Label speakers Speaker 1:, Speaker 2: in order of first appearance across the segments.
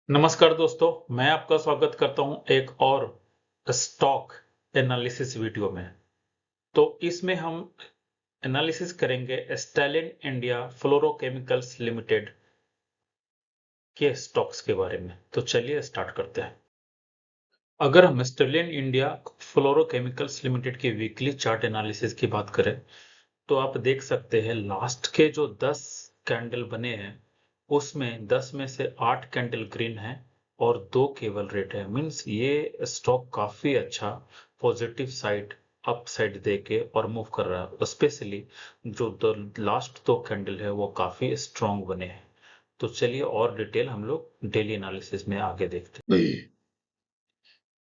Speaker 1: नमस्कार दोस्तों, मैं आपका स्वागत करता हूं एक और स्टॉक एनालिसिस वीडियो में। तो इसमें हम एनालिसिस करेंगे स्टेलिन इंडिया फ्लोरोकेमिकल्स लिमिटेड के स्टॉक्स के बारे में। तो चलिए स्टार्ट करते हैं। अगर हम स्टेलिन इंडिया फ्लोरोकेमिकल्स लिमिटेड की वीकली चार्ट एनालिसिस की बात करें तो आप देख सकते हैं लास्ट के जो 10 कैंडल बने हैं उसमें 10 में से 8 कैंडल ग्रीन है और 2 केवल रेड है। मींस ये स्टॉक काफी अच्छा पॉजिटिव साइड अप साइड दे के और मूव कर रहा है। स्पेशली जो लास्ट 2 कैंडल है वो काफी स्ट्रांग बने हैं। तो चलिए और डिटेल हम लोग डेली एनालिसिस में आगे देखते हैं।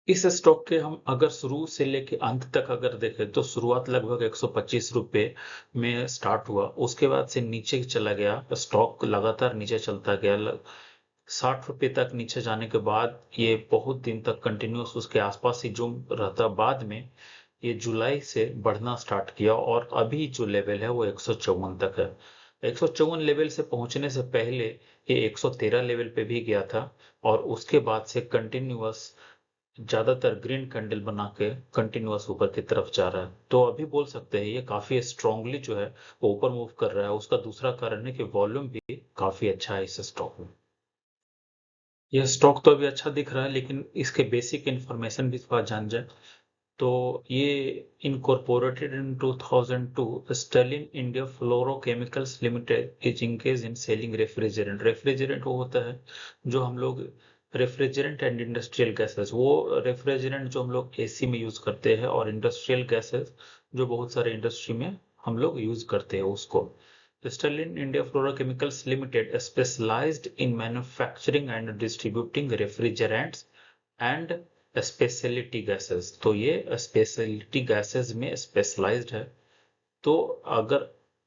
Speaker 1: इस स्टॉक के हम अगर शुरू से लेके अंत तक अगर देखें तो शुरुआत लगभग 125 रुपए में स्टार्ट हुआ, उसके बाद से नीचे चला गया। स्टॉक लगातार नीचे चलता गया, 60 रुपए तक नीचे जाने के बाद ये बहुत दिन तक कंटिन्यूस उसके आसपास ही जूम रहता। बाद में ये जुलाई से बढ़ना स्टार्ट किया और अभी जो लेवल है वो 154 तक है। 154 लेवल से पहुंचने से पहले ये 113 लेवल पे भी गया था और उसके बाद से कंटिन्यूअस ज्यादातर ग्रीन कैंडल बना के कंटिन्यूअस ऊपर की तरफ जा रहा है। तो अभी बोल सकते हैं ये काफी स्ट्रांगली जो है वो ऊपर मूव कर रहा है। उसका दूसरा कारण है कि वॉल्यूम भी काफी अच्छा है इस स्टॉक में। यह स्टॉक तो अभी अच्छा दिख रहा है लेकिन इसके बेसिक इंफॉर्मेशन भी थोड़ा जान जाए तो ये incorporated in 2002 Stalin India fluorochemicals limited is engage in selling refrigerant. Refrigerant वो होता है जो हम लोग रेफ्रिजरेंट एंड इंडस्ट्रियल गैसेस, वो रेफ्रिजरेंट जो हम लोग एसी में यूज करते हैं और इंडस्ट्रियल गैसेस जो बहुत सारे इंडस्ट्री में हम लोग यूज करते हैं उसको। Stallion India fluorochemicals limited specialised in manufacturing and distributing refrigerants and speciality gases. तो ये स्पेशलिटी गैसेस में स्पेशलाइज्ड है। तो अगर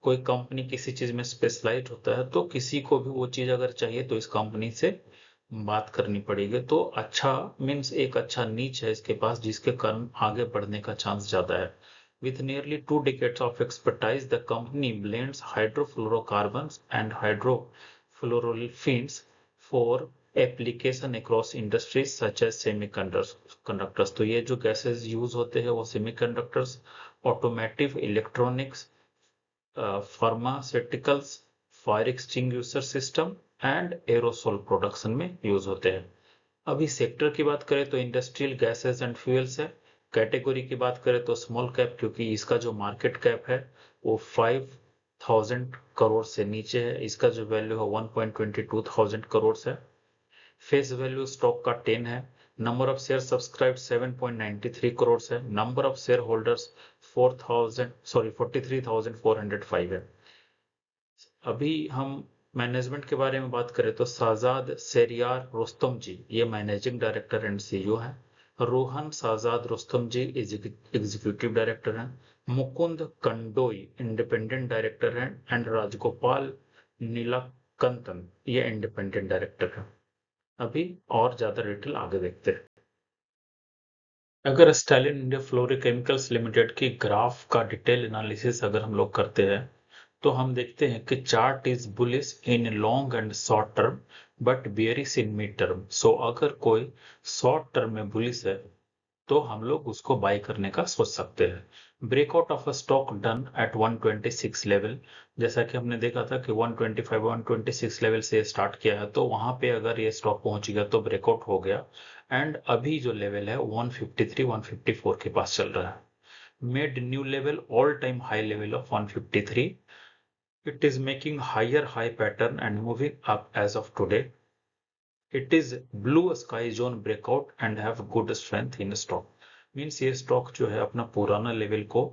Speaker 1: कोई कंपनी किसी चीज में स्पेशलाइज्ड होता है तो किसी को भी वो चीज अगर चाहिए तो इस कंपनी से बात करनी पड़ेगी। तो अच्छा मीन्स एक अच्छा नीच है इसके पास जिसके कारण आगे बढ़ने का चांस ज्यादा है। With nearly 2 decades of expertise, the company blends hydrofluorocarbons and hydrofluorolefins for application across industries such as semiconductors। तो ये जो गैसेस यूज होते हैं वो semiconductors, automotive electronics, pharmaceuticals, fire extinguisher system and aerosol production में use होते हैं। अभी सेक्टर की बात करें तो इंडस्ट्रियल गैसेस एंड फ्यूल्स है। कैटेगरी की बात करें तो स्मॉल कैप, क्योंकि इसका जो मार्केट कैप है वो 5,000 करोड़ से नीचे है। इसका जो वैल्यू है 1.22 करोड़ है। फेस वैल्यू स्टॉक का 10 है। Number of share subscribe 7.93 crore है। नंबर ऑफ शेयर होल्डर्स 43,405 है। अभी हम मैनेजमेंट के बारे में बात करें तो शाहजाद शेरियार रुस्तम जी ये मैनेजिंग डायरेक्टर एंड सीईओ हैं। रोहन शाहजाद रुस्तम जी एग्जीक्यूटिव डायरेक्टर हैं। मुकुंद कंडोई इंडिपेंडेंट डायरेक्टर हैं एंड राजगोपाल नीलाकंतन ये इंडिपेंडेंट डायरेक्टर हैं। अभी और ज्यादा डिटेल आगे देखते हैं। अगर स्टालिन इंडिया फ्लोरोकेमिकल्स लिमिटेड की ग्राफ का डिटेल एनालिसिस अगर हम लोग करते हैं तो हम देखते हैं कि chart is bullish in long and short term but bearish in mid term. So अगर कोई शॉर्ट टर्म में बुलिश है तो हम लोग उसको बाय करने का सोच सकते हैं। Breakout of a stock done at 126 level, जैसा कि हमने देखा था कि 125 126 लेवल से स्टार्ट किया है तो वहां पे अगर ये स्टॉक पहुंच गया तो ब्रेकआउट हो गया। एंड अभी जो लेवल है 153 154 के पास चल रहा है। Made new level all time high level of 153। it is making higher high pattern and moving up as of today. It is blue sky zone breakout and have good strength in stock। Means ये stock जो है अपना पुराना level को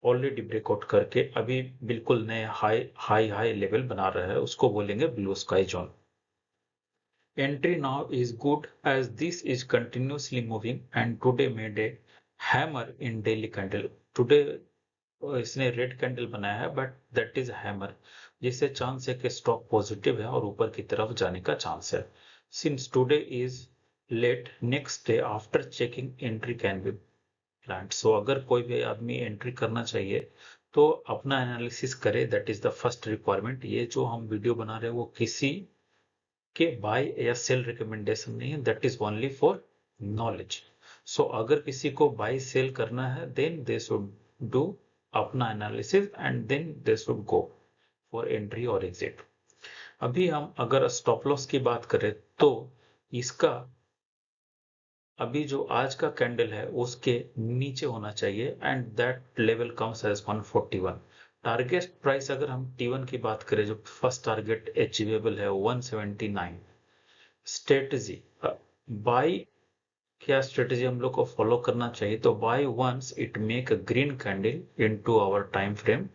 Speaker 1: already breakout करके अभी बिल्कुल नए हाई हाई हाई लेवल बना रहा है, उसको बोलेंगे blue sky zone. Entry now is good as this is continuously moving and today made a hammer in daily candle. Today इसने रेड कैंडल बनाया है बट दैट इज हैमर, जिससे chance है कि स्टॉक पॉजिटिव है और ऊपर की तरफ जाने का चांस है। Since today is late next day after checking entry can be planned. So अगर कोई भी आदमी एंट्री करना चाहिए तो अपना एनालिसिस करे, that is the first requirement. ये जो हम वीडियो बना रहे हैं वो किसी कि बाय या सेल रिकमेंडेशन नहीं है, that is only for knowledge. So अगर किसी को बाय सेल करना है देन दे शुड डू अपना analysis and then they should go for entry और एग्जिट। अभी हम अगर स्टॉप लॉस की बात करें तो इसका अभी जो आज का कैंडल है उसके नीचे होना चाहिए and that level comes as 141। Target price अगर हम T1 की बात करें, जो फर्स्ट टारगेट अचीवेबल है 179। स्ट्रेटजी बाय, क्या स्ट्रेटजी हम लोग को फॉलो करना चाहिए, तो buy once it make a green candle into our time frame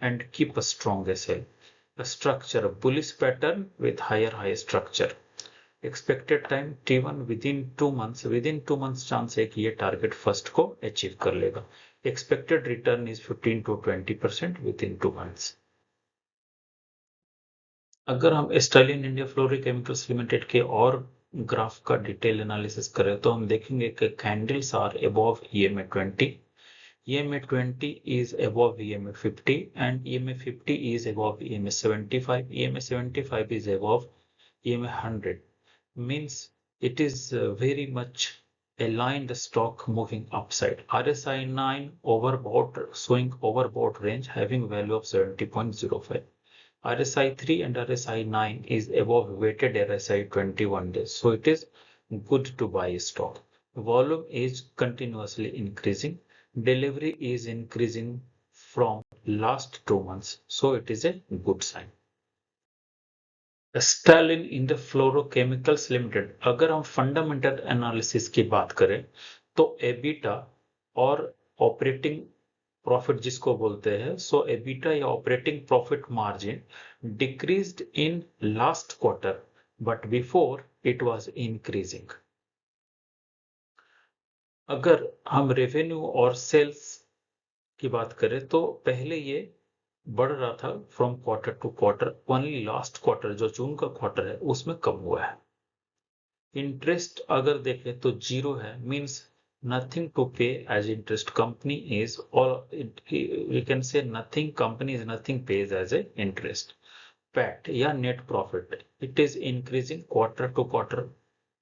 Speaker 1: and keep a strong sell structure bullish pattern with higher high structure. Expected time T1 within 2 months chance है कि ये target first को achieve कर लेगा। Expected return is 15 to 20% within 2 months. अगर हम Stalin India fluorochemicals limited के और ग्राफ का डिटेल एनालिसिस करें तो हम देखेंगे कि candles are above EMA 20, EMA 20 is above EMA 50 and EMA 50 is above EMA 75, EMA 75 is above EMA 100, means it is very much aligned stock moving upside. RSI 9 overbought, showing overbought range having value of 70.05. RSI 3 and RSI 9 is above weighted RSI 21 days, so it is good to buy stock. Volume is continuously increasing. Delivery is increasing from last 2 months, so it is a good sign. Stalin India fluorochemicals Limited, अगर हम fundamental analysis की बात करें तो EBITDA और operating profit जिसको बोलते हैं, सो एबिटा या operating profit margin decreased in last quarter but before it was increasing. अगर हम रेवेन्यू और सेल्स की बात करें तो पहले ये बढ़ रहा था from quarter to quarter, only last quarter जो जून का क्वार्टर है उसमें कम हुआ है। इंटरेस्ट अगर देखें तो जीरो है, means nothing to pay as interest company is, और we can say nothing, company is nothing pays as a interest. PAT या net profit, it is increasing quarter to quarter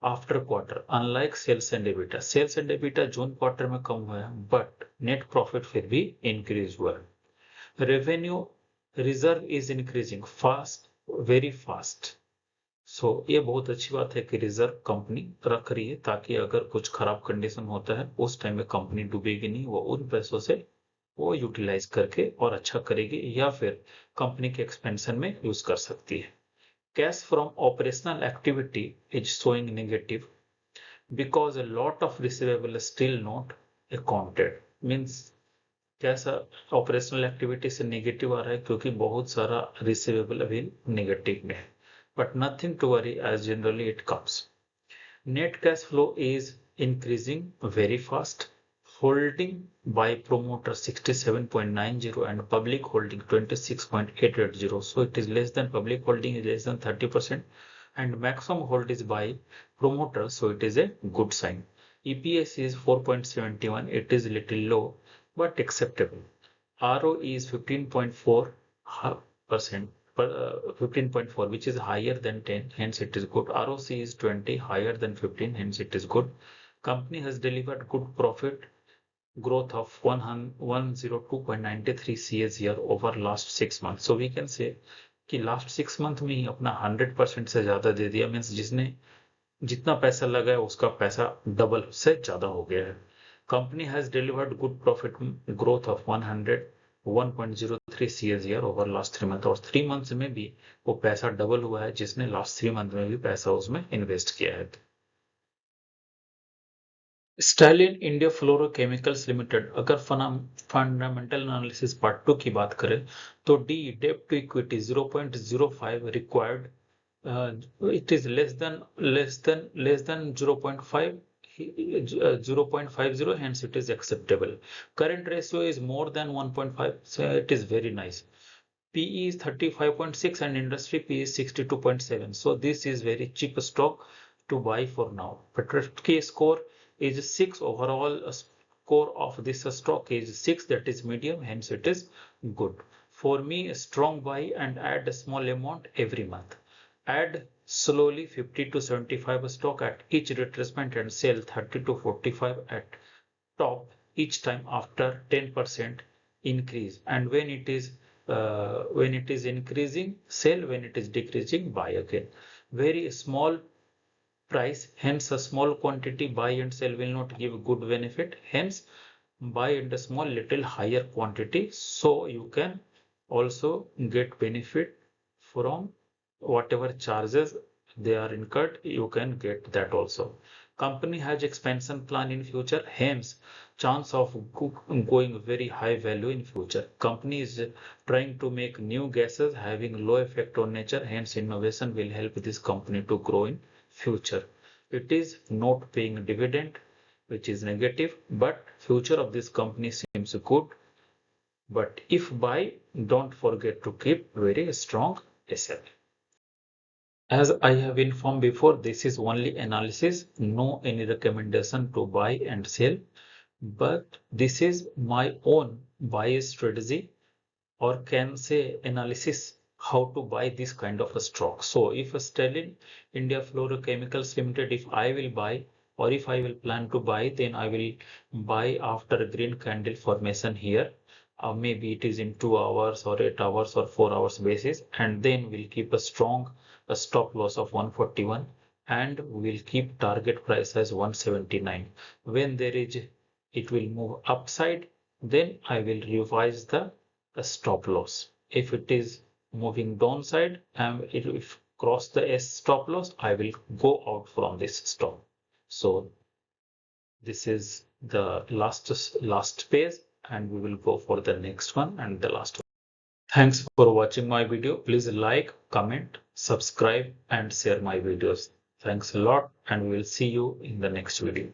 Speaker 1: after quarter, unlike sales and EBITDA. Sales and EBITDA June quarter में कम हुआ है but net profit फिर भी increase हुआ है। Revenue reserve is increasing fast, very fast. So ये बहुत अच्छी बात है कि रिजर्व कंपनी रख रही है ताकि अगर कुछ खराब कंडीशन होता है उस टाइम में कंपनी डूबेगी नहीं, वो उन पैसों से वो यूटिलाइज करके और अच्छा करेगी या फिर कंपनी के एक्सपेंशन में यूज कर सकती है। Cash from operational activity is showing negative because a lot of receivable still not accounted, means कैसा ऑपरेशनल एक्टिविटी से नेगेटिव आ रहा है क्योंकि बहुत सारा रिसीवेबल अभी नेगेटिव में है, but nothing to worry as generally it comes. Net cash flow is increasing very fast, holding by promoter 67.90 and public holding 26.880, so it is less than, public holding is less than 30% and maximum hold is by promoter, so it is a good sign. EPS is 4.71, it is little low but acceptable. ROE is 15.4%, 15.4, which is higher than 10, hence it is good. ROC is 20, higher than 15, hence it is good. Company has delivered good profit growth of 102.93 CAGR over last 6 months. So we can say कि last 6 month में ही अपना 100% से ज्यादा दे दिया, means जिसने जितना पैसा लगाया उसका पैसा डबल से ज्यादा हो गया है। Company has delivered good profit growth of 101.03 CAGR over last 3 month, और 3 मंथ्स में भी वो पैसा डबल हुआ है जिसने लास्ट 3 मंथ में भी पैसा उसमें इन्वेस्ट किया है। स्टालिन इंडिया फ्लोरोकेमिकल्स लिमिटेड, अगर फंडामेंटल एनालिसिस पार्ट 2 की बात करें तो डी डेब्ट to equity 0.05 required, it is less than 0.5, 0.50, hence it is acceptable. Current ratio is more than 1.5, so it is very nice. PE is 35.6 and industry PE is 62.7, so this is very cheap stock to buy for now. Petroski score is 6, overall score of this stock is 6, that is medium, hence it is good. For me, a strong buy and add a small amount every month. Add slowly 50 to 75 stock at each retracement and sell 30 to 45 at top each time after 10% increase. And when it is increasing, sell. When it is decreasing, buy again. Very small price, hence a small quantity buy and sell will not give good benefit. Hence buy in a small little higher quantity, so you can also get benefit from whatever charges they are incurred. You can get that also. Company has expansion plan in future, hence chance of going very high value in future. Company is trying to make new gases having low effect on nature, hence innovation will help this company to grow in future. It is not paying dividend, which is negative, but future of this company seems good. But if buy, don't forget to keep very strong SL. As I have informed before, this is only analysis, no any recommendation to buy and sell, but this is my own buy strategy, or can say analysis how to buy this kind of a stock. So if a Sterling India Fluorochemicals Limited, if I will buy or if I will plan to buy, then I will buy after a green candle formation here. Maybe it is in 2 hours or 8 hours or 4 hours basis, and then we'll keep a stop loss of 141, and we'll keep target price as 179. When there is it will move upside, then I will revise the stop loss. If it is moving downside and it will cross the S stop loss, I will go out from this stop. So this is the last page, and we will go for the next one and the last one. Thanks for watching my video. Please like, comment, subscribe and share my videos. Thanks a lot, and we will see you in the next video.